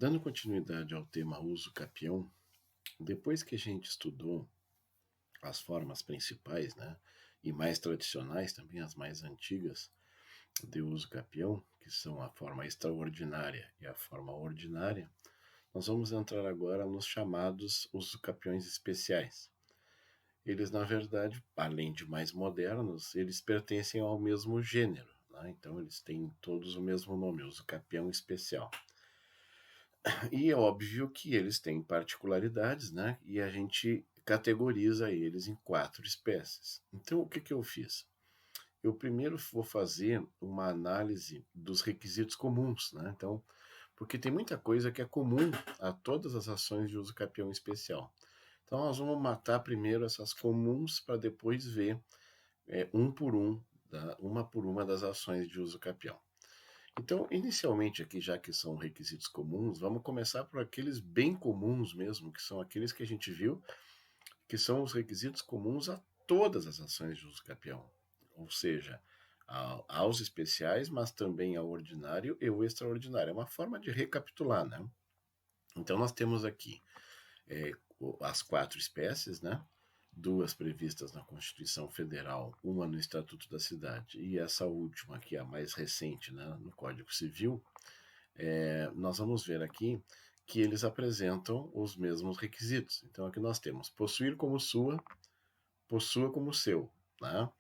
Dando continuidade ao tema uso capião, depois que a gente estudou as formas principais, né, e mais tradicionais também, as mais antigas de uso capião, que são a forma extraordinária e a forma ordinária, nós vamos entrar agora nos chamados uso capiões especiais. Eles, na verdade, além de mais modernos, eles pertencem ao mesmo gênero, né? Então eles têm todos o mesmo nome, uso capião especial. E é óbvio que eles têm particularidades, né? E a gente categoriza eles em 4 espécies. Então, o que que eu fiz? Eu primeiro vou fazer uma análise dos requisitos comuns, né? Então, porque tem muita coisa que é comum a todas as ações de uso capião especial. Então, nós vamos matar primeiro essas comuns para depois ver um por um, uma por uma das ações de uso capião. Então, inicialmente aqui, já que são requisitos comuns, vamos começar por aqueles bem comuns mesmo, que são aqueles que a gente viu, que são os requisitos comuns a todas as ações de uso capião. Ou seja, aos especiais, mas também ao ordinário e ao extraordinário. É uma forma de recapitular, né? Então, nós temos aqui as 4 espécies, né? 2 previstas na Constituição Federal, uma no Estatuto da Cidade e essa última, que é a mais recente, né, no Código Civil. Nós vamos ver aqui que eles apresentam os mesmos requisitos. Então, aqui nós temos possuir como sua, possua como seu. Né?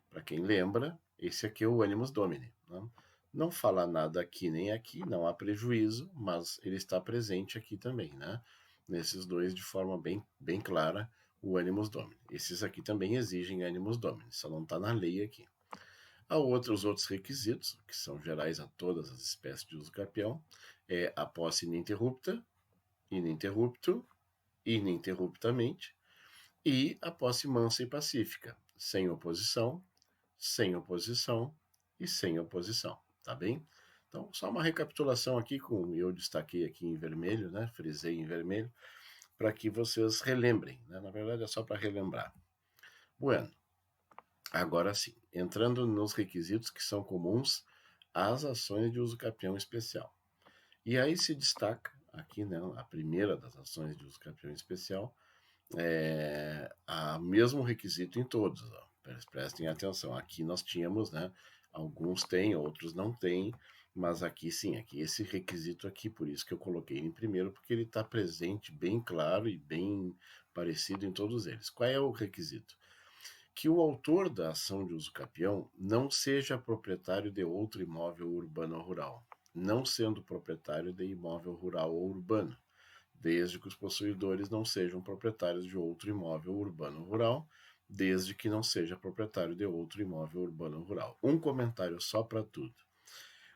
Para quem lembra, esse aqui é o animus domini. Né? Não fala nada aqui nem aqui, não há prejuízo, mas ele está presente aqui também, né? Nesses dois, de forma bem clara, o animus domini. Esses aqui também exigem animus domini, só não está na lei aqui. Há os outros requisitos, que são gerais a todas as espécies de uso capião, é a posse ininterrupta, ininterrupto, ininterruptamente, e a posse mansa e pacífica, sem oposição e sem oposição, tá bem? Então, só uma recapitulação aqui, com eu destaquei aqui em vermelho, né? Frisei em vermelho, para que vocês relembrem, né? Na verdade, é só para relembrar. Bueno, agora sim, entrando nos requisitos que são comuns às ações de uso capião especial. E aí se destaca aqui, né, a primeira das ações de uso capião especial, o mesmo requisito em todos. Ó. Prestem atenção, aqui nós tínhamos, né, alguns têm, outros não têm, mas aqui sim, aqui esse requisito aqui, por isso que eu coloquei ele em primeiro, porque ele está presente bem claro e bem parecido em todos eles. Qual é o requisito? Que o autor da ação de uso capião não seja proprietário de outro imóvel urbano ou rural, não sendo proprietário de imóvel rural ou urbano, desde que os possuidores não sejam proprietários de outro imóvel urbano ou rural, desde que não seja proprietário de outro imóvel urbano ou rural. Um comentário só para tudo.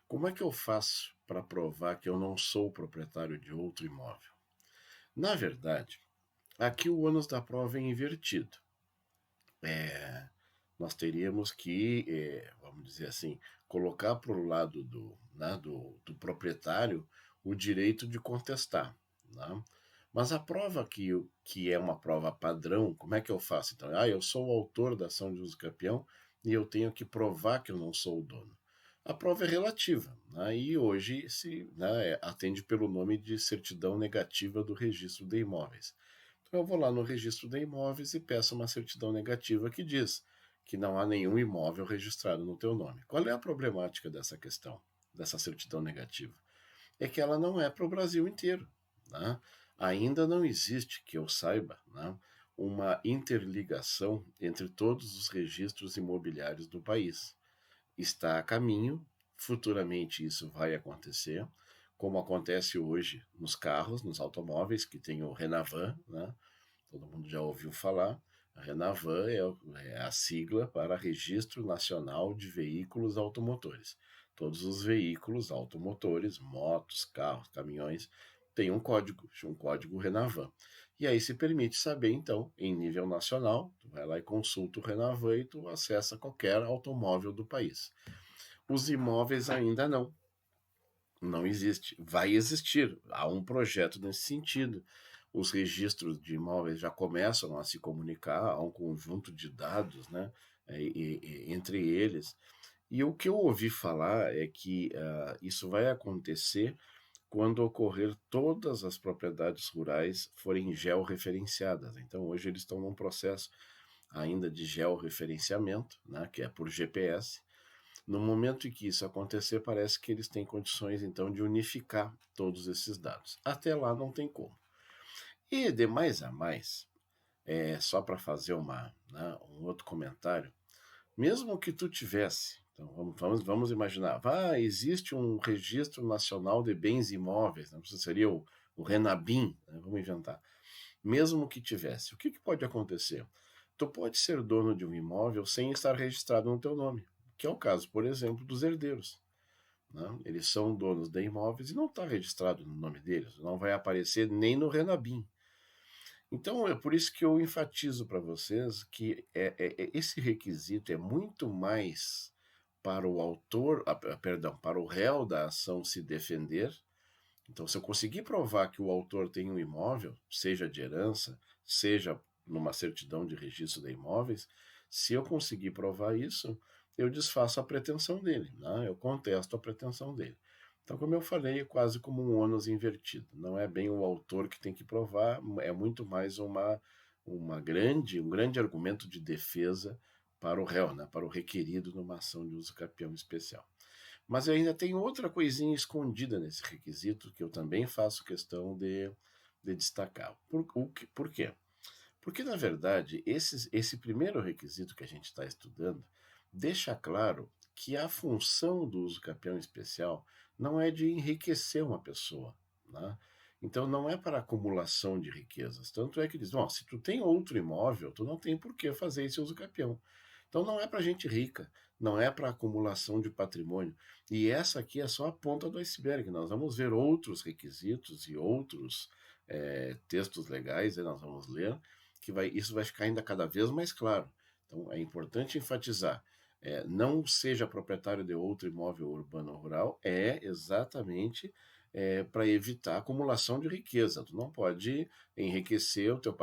Como é que eu faço para provar que eu não sou proprietário de outro imóvel? Na verdade, aqui o ônus da prova é invertido. Nós teríamos que, vamos dizer assim, colocar para o lado do proprietário o direito de contestar. Né? Mas a prova que é uma prova padrão, como é que eu faço? Então, eu sou o autor da ação de uso capião e eu tenho que provar que eu não sou o dono. A prova é relativa, né? E hoje se atende pelo nome de certidão negativa do registro de imóveis. Então eu vou lá no registro de imóveis e peço uma certidão negativa que diz que não há nenhum imóvel registrado no teu nome. Qual é a problemática dessa questão, dessa certidão negativa? É que ela não é para o Brasil inteiro. Né? Ainda não existe, que eu saiba, né, uma interligação entre todos os registros imobiliários do país. Está a caminho, futuramente isso vai acontecer, como acontece hoje nos carros, nos automóveis, que tem o Renavan, né? Todo mundo já ouviu falar. A Renavan é a sigla para Registro Nacional de Veículos Automotores. Todos os veículos automotores, motos, carros, caminhões, têm um código Renavan. E aí se permite saber, então, em nível nacional, tu vai lá e consulta o Renavan e tu acessa qualquer automóvel do país. Os imóveis ainda não. Não existe. Vai existir. Há um projeto nesse sentido. Os registros de imóveis já começam a se comunicar, há um conjunto de dados, né, entre eles. E o que eu ouvi falar é que isso vai acontecer quando ocorrer todas as propriedades rurais forem georreferenciadas. Então, hoje eles estão num processo ainda de georreferenciamento, né, que é por GPS. No momento em que isso acontecer, parece que eles têm condições, então, de unificar todos esses dados. Até lá não tem como. E de mais a mais, só para fazer um outro comentário, mesmo que tu tivesse, então vamos imaginar, existe um registro nacional de bens imóveis, né? Isso seria o Renabim, né? Vamos inventar. Mesmo que tivesse, o que pode acontecer? Tu pode ser dono de um imóvel sem estar registrado no teu nome, que é o caso, por exemplo, dos herdeiros. Né? Eles são donos de imóveis e não está registrado no nome deles, não vai aparecer nem no Renabim. Então, é por isso que eu enfatizo para vocês que esse requisito é muito mais para o autor, perdão, para o réu da ação se defender. Então, se eu conseguir provar que o autor tem um imóvel, seja de herança, seja numa certidão de registro de imóveis, se eu conseguir provar isso, eu desfaço a pretensão dele, né? Eu contesto a pretensão dele. Então, como eu falei, é quase como um ônus invertido. Não é bem o autor que tem que provar, é muito mais um grande argumento de defesa para o réu, né? Para o requerido numa ação de uso capião especial. Mas ainda tem outra coisinha escondida nesse requisito que eu também faço questão de destacar. Por quê? Porque, na verdade, esse primeiro requisito que a gente está estudando deixa claro que a função do uso capião especial não é de enriquecer uma pessoa, né? Então, não é para acumulação de riquezas. Tanto é que diz, bom, se tu tem outro imóvel, tu não tem por que fazer esse uso capião. Então, não é para gente rica, não é para acumulação de patrimônio. E essa aqui é só a ponta do iceberg. Nós vamos ver outros requisitos e outros textos legais, nós vamos ler, isso vai ficar ainda cada vez mais claro. Então, é importante enfatizar, não seja proprietário de outro imóvel urbano ou rural, exatamente para evitar acumulação de riqueza. Tu não pode enriquecer o teu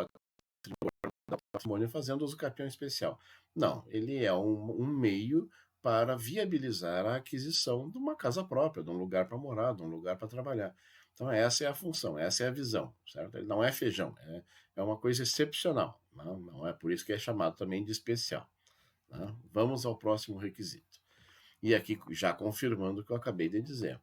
patrimônio fazendo uso capião especial. Não, ele é um meio para viabilizar a aquisição de uma casa própria, de um lugar para morar, de um lugar para trabalhar. Então, essa é a função, essa é a visão, certo? Ele não é feijão, é uma coisa excepcional, não é por isso que é chamado também de especial. Né? Vamos ao próximo requisito. E aqui, já confirmando o que eu acabei de dizer.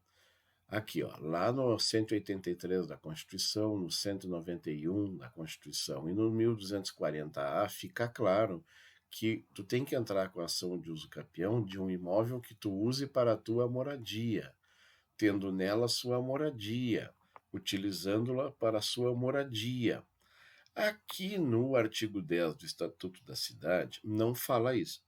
Aqui, ó, lá no 183 da Constituição, no 191 da Constituição e no 1240-A, fica claro que tu tem que entrar com a ação de uso capião de um imóvel que tu use para a tua moradia, tendo nela sua moradia, utilizando-la para a sua moradia. Aqui no artigo 10 do Estatuto da Cidade não fala isso.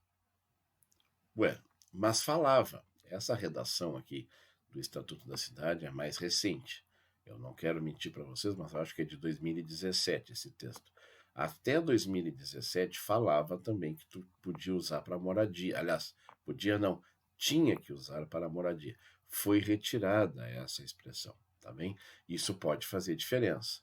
Ué, mas falava. Essa redação aqui do Estatuto da Cidade é mais recente. Eu não quero mentir para vocês, mas eu acho que é de 2017 esse texto. Até 2017 falava também que tu podia usar para moradia. Aliás, podia não, tinha que usar para moradia. Foi retirada essa expressão, tá bem? Isso pode fazer diferença.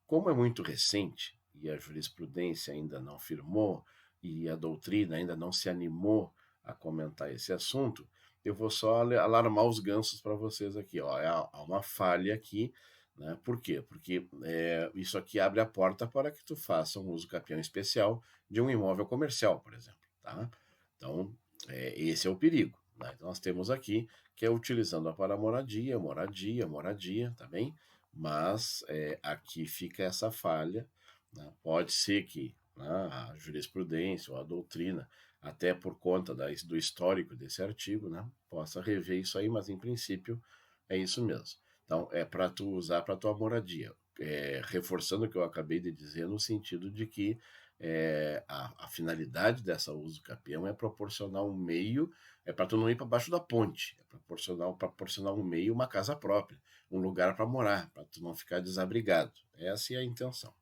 Como é muito recente e a jurisprudência ainda não firmou e a doutrina ainda não se animou a comentar esse assunto, eu vou só alarmar os gansos para vocês aqui. Ó, há uma falha aqui, né? Por quê? Porque isso aqui abre a porta para que tu faça um uso capião especial de um imóvel comercial, por exemplo. Tá? Então, esse é o perigo. Né? Então, nós temos aqui que é utilizando-a para moradia, tá bem? Mas aqui fica essa falha. Né? Pode ser que a jurisprudência ou a doutrina, até por conta do histórico desse artigo, né, possa rever isso aí, mas em princípio é isso mesmo. Então, é para tu usar para tua moradia. Reforçando o que eu acabei de dizer, no sentido de que a finalidade dessa uso capião é proporcionar um meio, para tu não ir para baixo da ponte, é proporcionar um meio, uma casa própria, um lugar para morar, para tu não ficar desabrigado. Essa é a intenção.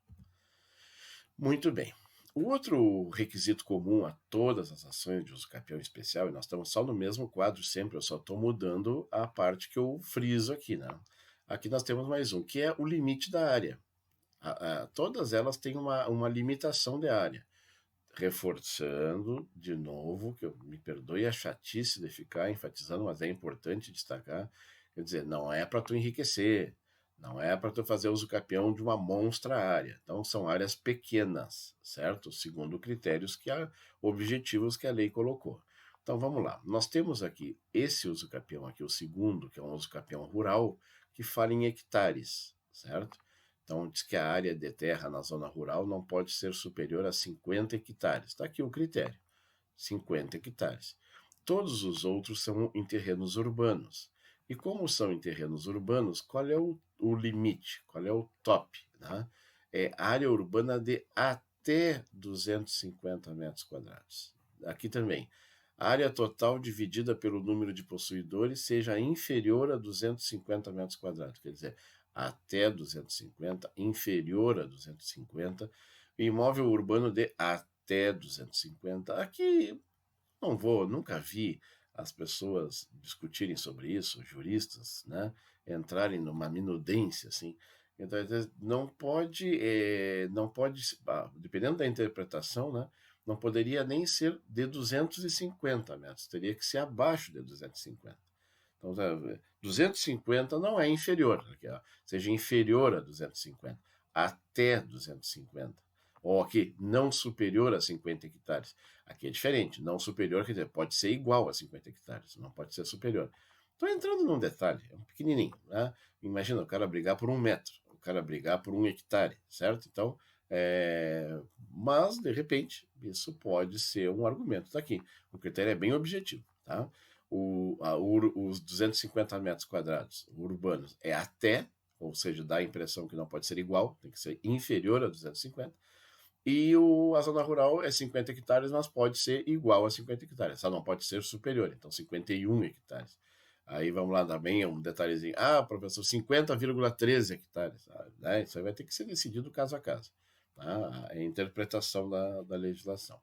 Muito bem. O outro requisito comum a todas as ações de uso capião especial, e nós estamos só no mesmo quadro sempre, eu só estou mudando a parte que eu friso aqui, né? Aqui nós temos mais um, que é o limite da área. Todas elas têm uma limitação de área. Reforçando de novo, que me perdoe a chatice de ficar enfatizando, mas é importante destacar, quer dizer, não é para tu enriquecer, Não é para tu fazer uso capião de uma monstra área. Então, são áreas pequenas, certo? Segundo critérios objetivos que a lei colocou. Então, vamos lá. Nós temos aqui esse uso capião aqui, o segundo, que é um uso capião rural, que fala em hectares, certo? Então, diz que a área de terra na zona rural não pode ser superior a 50 hectares. Está aqui o critério, 50 hectares. Todos os outros são em terrenos urbanos. E como são em terrenos urbanos, qual é o limite? Qual é o top? Né? É área urbana de até 250 metros quadrados. Aqui também. A área total dividida pelo número de possuidores seja inferior a 250 metros quadrados. Quer dizer, até 250, inferior a 250, imóvel urbano de até 250. Aqui nunca vi as pessoas discutirem sobre isso, juristas, né, entrarem numa minudência assim. Então, não pode, dependendo da interpretação, né, não poderia nem ser de 250 metros, teria que ser abaixo de 250. Então, 250 não é inferior, seja inferior a 250, até 250. Ou aqui, não superior a 50 hectares. Aqui é diferente, não superior, quer dizer, pode ser igual a 50 hectares, não pode ser superior. Estou entrando num detalhe, é um pequenininho, né? Imagina o cara brigar por 1 metro, o cara brigar por 1 hectare, certo? Então, mas, de repente, isso pode ser um argumento. Está aqui, o critério é bem objetivo, tá? Os 250 metros quadrados urbanos é até, ou seja, dá a impressão que não pode ser igual, tem que ser inferior a 250. E a zona rural é 50 hectares, mas pode ser igual a 50 hectares, só não pode ser superior, então 51 hectares. Aí vamos lá também, um detalhezinho. Professor, 50,13 hectares. Né? Isso aí vai ter que ser decidido caso a caso. Tá? É a interpretação da legislação.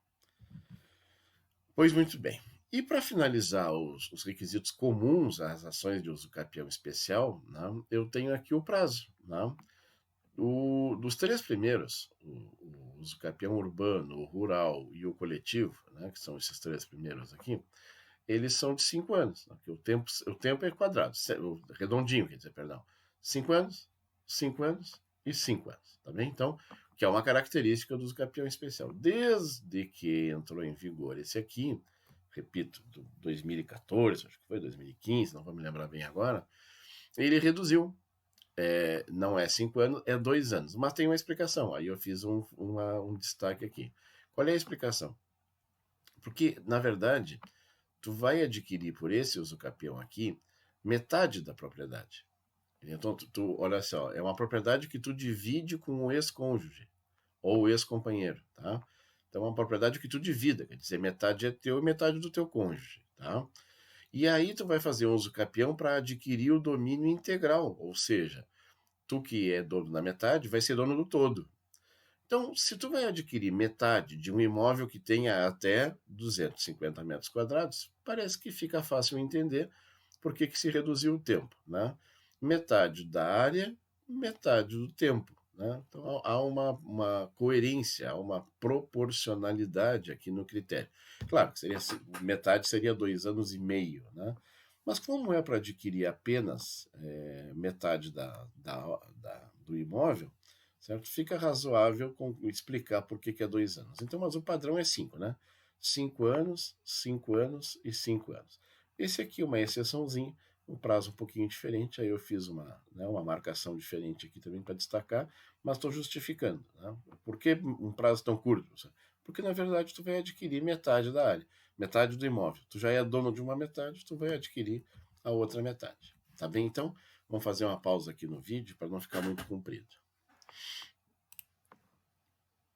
Pois muito bem. E para finalizar os requisitos comuns às ações de uso capião especial, né, eu tenho aqui o prazo. Né? Dos três primeiros, o uso capião urbano, o rural e o coletivo, né, que são esses três primeiros aqui, eles são de 5 anos. Né, porque o tempo é quadrado, redondinho, quer dizer, perdão. 5 anos, 5 anos e 5 anos. Tá bem? Então, que é uma característica do uso capião especial. Desde que entrou em vigor esse aqui, repito, 2014, acho que foi 2015, não vou me lembrar bem agora, ele reduziu. Não é 5 anos, é 2 anos. Mas tem uma explicação. Aí eu fiz um destaque aqui. Qual é a explicação? Porque, na verdade, tu vai adquirir por esse usucapião aqui metade da propriedade. Então, olha só, é uma propriedade que tu divide com o ex-cônjuge ou o ex-companheiro, tá? Então, é uma propriedade que tu divida, quer dizer, metade é teu e metade do teu cônjuge, tá? E aí tu vai fazer um usucapião para adquirir o domínio integral, ou seja, tu que é dono da metade vai ser dono do todo. Então, se tu vai adquirir metade de um imóvel que tenha até 250 metros quadrados, parece que fica fácil entender por que se reduziu o tempo, né? Metade da área, metade do tempo, né? Então, há uma coerência, há uma proporcionalidade aqui no critério. Claro que metade seria 2 anos e meio, né? Mas como é para adquirir apenas metade do imóvel, certo? Fica razoável explicar por que é 2 anos. Então, mas o padrão é 5, né? 5 anos, 5 anos e 5 anos. Esse aqui é uma exceçãozinha, um prazo um pouquinho diferente, aí eu fiz uma marcação diferente aqui também para destacar, mas estou justificando. Né? Por que um prazo tão curto? Porque, na verdade, tu vai adquirir metade da área, metade do imóvel. Tu já é dono de uma metade, tu vai adquirir a outra metade. Tá bem? Então, vamos fazer uma pausa aqui no vídeo para não ficar muito comprido.